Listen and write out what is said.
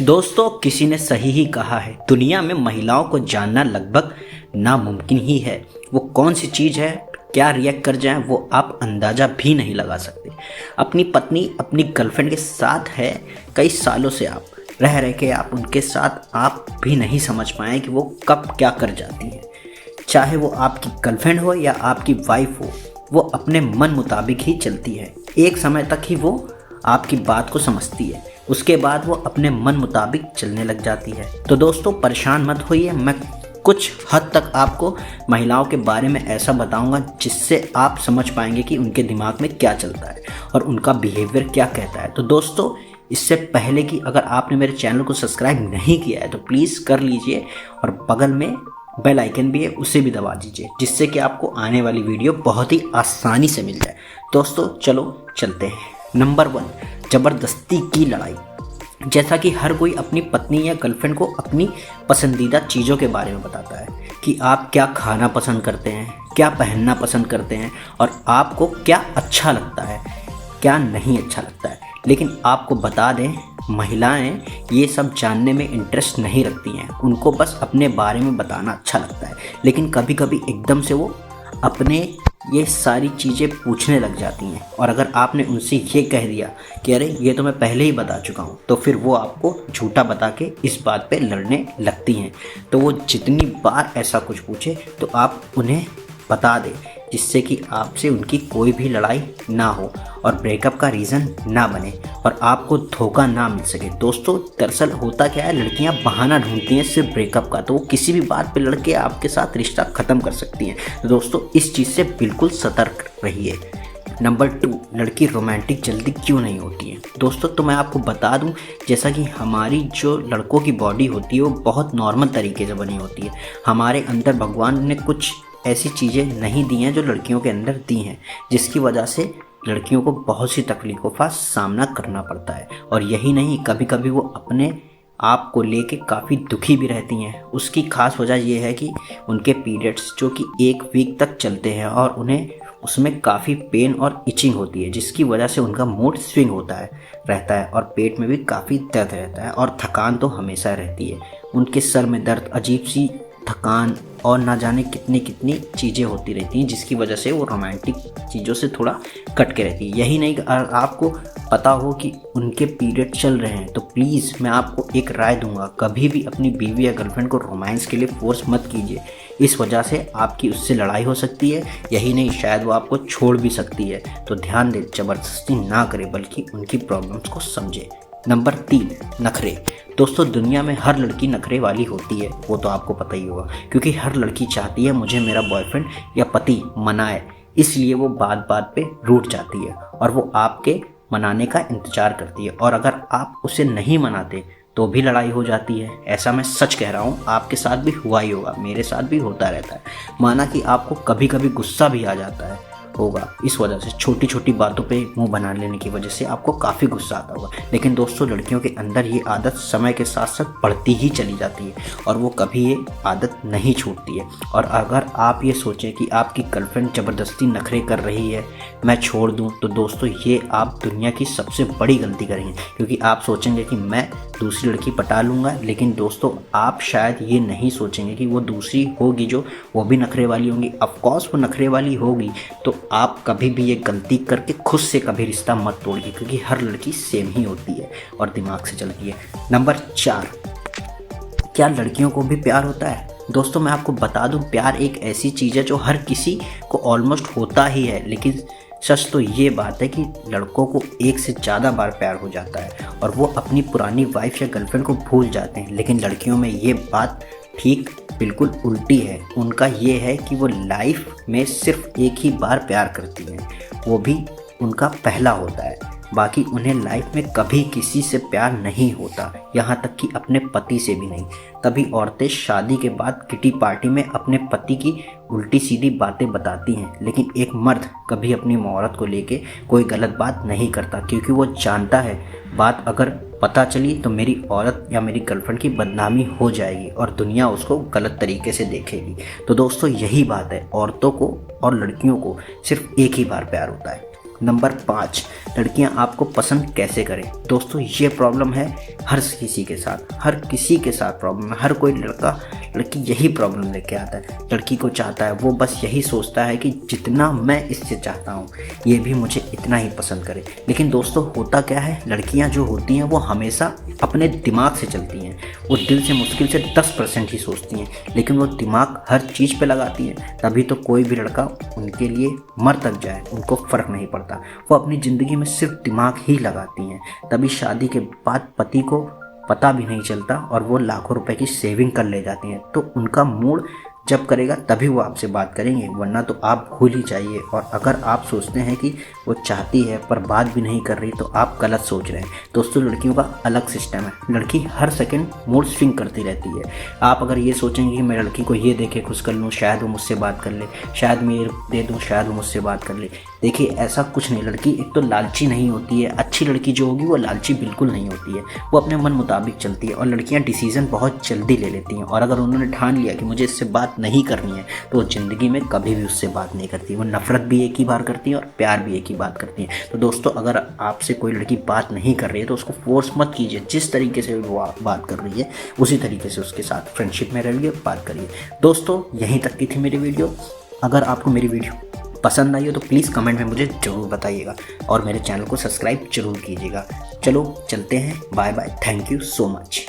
दोस्तों, किसी ने सही ही कहा है, दुनिया में महिलाओं को जानना लगभग नामुमकिन ही है। वो कौन सी चीज़ है, क्या रिएक्ट कर जाएं, वो आप अंदाज़ा भी नहीं लगा सकते। अपनी पत्नी अपनी गर्लफ्रेंड के साथ है, कई सालों से आप रह रह के आप उनके साथ आप भी नहीं समझ पाए कि वो कब क्या कर जाती है। चाहे वो आपकी गर्लफ्रेंड हो या आपकी वाइफ हो, वो अपने मन मुताबिक ही चलती है। एक समय तक ही वो आपकी बात को समझती है, उसके बाद वो अपने मन मुताबिक चलने लग जाती है। तो दोस्तों, परेशान मत होइए, मैं कुछ हद तक आपको महिलाओं के बारे में ऐसा बताऊंगा जिससे आप समझ पाएंगे कि उनके दिमाग में क्या चलता है और उनका बिहेवियर क्या कहता है। तो दोस्तों, इससे पहले कि अगर आपने मेरे चैनल को सब्सक्राइब नहीं किया है तो प्लीज़ कर लीजिए और बगल में बेल आइकन भी है, उसे भी दबा दीजिए, जिससे कि आपको आने वाली वीडियो बहुत ही आसानी से मिल जाए। दोस्तों चलो चलते हैं। नंबर 1, ज़बरदस्ती की लड़ाई। जैसा कि हर कोई अपनी पत्नी या गर्लफ्रेंड को अपनी पसंदीदा चीज़ों के बारे में बताता है कि आप क्या खाना पसंद करते हैं, क्या पहनना पसंद करते हैं और आपको क्या अच्छा लगता है, क्या नहीं अच्छा लगता है। लेकिन आपको बता दें, महिलाएं ये सब जानने में इंटरेस्ट नहीं रखती हैं, उनको बस अपने बारे में बताना अच्छा लगता है। लेकिन कभी कभी एकदम से वो अपने ये सारी चीज़ें पूछने लग जाती हैं, और अगर आपने उनसे ये कह दिया कि अरे ये तो मैं पहले ही बता चुका हूँ, तो फिर वो आपको झूठा बता के इस बात पे लड़ने लगती हैं। तो वो जितनी बार ऐसा कुछ पूछे तो आप उन्हें बता दें, जिससे कि आपसे उनकी कोई भी लड़ाई ना हो और ब्रेकअप का रीज़न ना बने और आपको धोखा ना मिल सके। दोस्तों, दरअसल होता क्या है, लड़कियां बहाना ढूंढती हैं सिर्फ ब्रेकअप का, तो वो किसी भी बात पे लड़के आपके साथ रिश्ता ख़त्म कर सकती हैं। तो दोस्तों, इस चीज़ से बिल्कुल सतर्क रहिए। नंबर 2, लड़की रोमांटिक जल्दी क्यों नहीं होती है। दोस्तों, तो मैं आपको बता दूं, जैसा कि हमारी जो लड़कों की बॉडी होती है वो बहुत नॉर्मल तरीके से बनी होती है। हमारे अंदर भगवान ने कुछ ऐसी चीज़ें नहीं दी हैं जो लड़कियों के अंदर दी हैं, जिसकी वजह से लड़कियों को बहुत सी तकलीफ़ों का सामना करना पड़ता है। और यही नहीं, कभी कभी वो अपने आप को लेके काफ़ी दुखी भी रहती हैं। उसकी ख़ास वजह यह है कि उनके पीरियड्स जो कि 1 वीक तक चलते हैं और उन्हें उसमें काफ़ी पेन और इचिंग होती है, जिसकी वजह से उनका मूड स्विंग होता है रहता है और पेट में भी काफ़ी दर्द रहता है और थकान तो हमेशा रहती है। उनके सर में दर्द, अजीब सी थकान और ना जाने कितनी कितनी चीज़ें होती रहती हैं, जिसकी वजह से वो रोमांटिक चीज़ों से थोड़ा कट के रहती है। यही नहीं, अगर आपको पता हो कि उनके पीरियड चल रहे हैं तो प्लीज़ मैं आपको एक राय दूंगा, कभी भी अपनी बीवी या गर्लफ्रेंड को रोमांस के लिए फोर्स मत कीजिए। इस वजह से आपकी उससे लड़ाई हो सकती है, यही नहीं शायद वो आपको छोड़ भी सकती है। तो ध्यान दें, ज़बरदस्ती ना करें बल्कि उनकी प्रॉब्लम्स को समझें। नंबर 3, नखरे। दोस्तों, दुनिया में हर लड़की नखरे वाली होती है, वो तो आपको पता ही होगा, क्योंकि हर लड़की चाहती है मुझे मेरा बॉयफ्रेंड या पति मनाए, इसलिए वो बात बात पे रूठ जाती है और वो आपके मनाने का इंतज़ार करती है। और अगर आप उसे नहीं मनाते तो भी लड़ाई हो जाती है। ऐसा मैं सच कह रहा हूँ, आपके साथ भी हुआ ही होगा, मेरे साथ भी होता रहता है। माना कि आपको कभी कभी गुस्सा भी आ जाता है होगा, इस वजह से छोटी छोटी बातों पे मुंह बना लेने की वजह से आपको काफ़ी गुस्सा आता होगा। लेकिन दोस्तों, लड़कियों के अंदर ये आदत समय के साथ साथ बढ़ती ही चली जाती है और वो कभी ये आदत नहीं छूटती है। और अगर आप ये सोचें कि आपकी गर्लफ्रेंड ज़बरदस्ती नखरे कर रही है, मैं छोड़ दूं, तो दोस्तों ये आप दुनिया की सबसे बड़ी गलती करेंगे, क्योंकि आप सोचेंगे कि मैं दूसरी लड़की पटा लूँगा। लेकिन दोस्तों, आप शायद ये नहीं सोचेंगे कि वो दूसरी होगी जो वो भी नखरे वाली होंगी। ऑफकोर्स वो नखरे वाली होगी, तो आप कभी भी ये गलती करके खुद से कभी रिश्ता मत तोड़िए, क्योंकि हर लड़की सेम ही होती है और दिमाग से चलती है। नंबर 4, क्या लड़कियों को भी प्यार होता है। दोस्तों, मैं आपको बता दूं, प्यार एक ऐसी चीज़ है जो हर किसी को ऑलमोस्ट होता ही है, लेकिन सच तो ये बात है कि लड़कों को 1 से ज़्यादा बार प्यार हो जाता है और वो अपनी पुरानी वाइफ या गर्लफ्रेंड को भूल जाते हैं। लेकिन लड़कियों में ये बात ठीक बिल्कुल उल्टी है। उनका ये है कि वो लाइफ में सिर्फ एक ही बार प्यार करती हैं, वो भी उनका पहला होता है। बाकी उन्हें लाइफ में कभी किसी से प्यार नहीं होता, यहाँ तक कि अपने पति से भी नहीं। तभी औरतें शादी के बाद किटी पार्टी में अपने पति की उल्टी सीधी बातें बताती हैं, लेकिन एक मर्द कभी अपनी औरत को लेके कोई गलत बात नहीं करता, क्योंकि वो जानता है बात अगर पता चली तो मेरी औरत या मेरी गर्लफ्रेंड की बदनामी हो जाएगी और दुनिया उसको गलत तरीके से देखेगी। तो दोस्तों, यही बात है, औरतों को और लड़कियों को सिर्फ एक ही बार प्यार होता है। नंबर 5, लड़कियां आपको पसंद कैसे करें। दोस्तों ये प्रॉब्लम है हर किसी के साथ, हर किसी के साथ प्रॉब्लम है। हर कोई लड़की यही प्रॉब्लम लेके आता है। लड़की को चाहता है, वो बस यही सोचता है कि जितना मैं इससे चाहता हूँ ये भी मुझे इतना ही पसंद करे। लेकिन दोस्तों होता क्या है, लड़कियाँ जो होती हैं वो हमेशा अपने दिमाग से चलती हैं। वो दिल से मुश्किल से 10% ही सोचती हैं, लेकिन वो दिमाग हर चीज़ पे लगाती हैं। तभी तो कोई भी लड़का उनके लिए मर तक जाए उनको फ़र्क नहीं पड़ता। वो अपनी ज़िंदगी में सिर्फ दिमाग ही लगाती हैं। तभी शादी के बाद पति को पता भी नहीं चलता और वो लाखों रुपए की सेविंग कर ले जाती हैं। तो उनका मूड जब करेगा तभी वो आपसे बात करेंगे, वरना तो आप भूल ही जाइए। और अगर आप सोचते हैं कि वो चाहती है पर बात भी नहीं कर रही तो आप गलत सोच रहे हैं। दोस्तों लड़कियों का अलग सिस्टम है। लड़की हर सेकंड मूड स्विंग करती रहती है। आप अगर ये सोचेंगे कि मैं लड़की को ये देके खुश कर लूँ, शायद वो मुझसे बात कर ले, शायद मैं ये दे दूँ, शायद वो मुझसे बात कर ले। देखिए ऐसा कुछ नहीं। लड़की एक तो लालची नहीं होती है। अच्छी लड़की जो होगी वो लालची बिल्कुल नहीं होती है। वो अपने मन मुताबिक चलती है। और लड़कियाँ डिसीज़न बहुत जल्दी ले लेती हैं। और अगर उन्होंने ठान लिया कि मुझे इससे बात नहीं करनी है तो वो ज़िंदगी में कभी भी उससे बात नहीं करती। वो नफ़रत भी एक ही बार करती है और प्यार भी एक ही बात करती है। तो दोस्तों अगर आपसे कोई लड़की बात नहीं कर रही है तो उसको फोर्स मत कीजिए। जिस तरीके से वो बात कर रही है उसी तरीके से उसके साथ फ्रेंडशिप में रहिए, बात करिए। दोस्तों यहीं तक की थी मेरी वीडियो। अगर आपको मेरी वीडियो पसंद आई हो तो प्लीज़ कमेंट में मुझे ज़रूर बताइएगा और मेरे चैनल को सब्सक्राइब जरूर कीजिएगा। चलो चलते हैं, bye bye, thank you so much.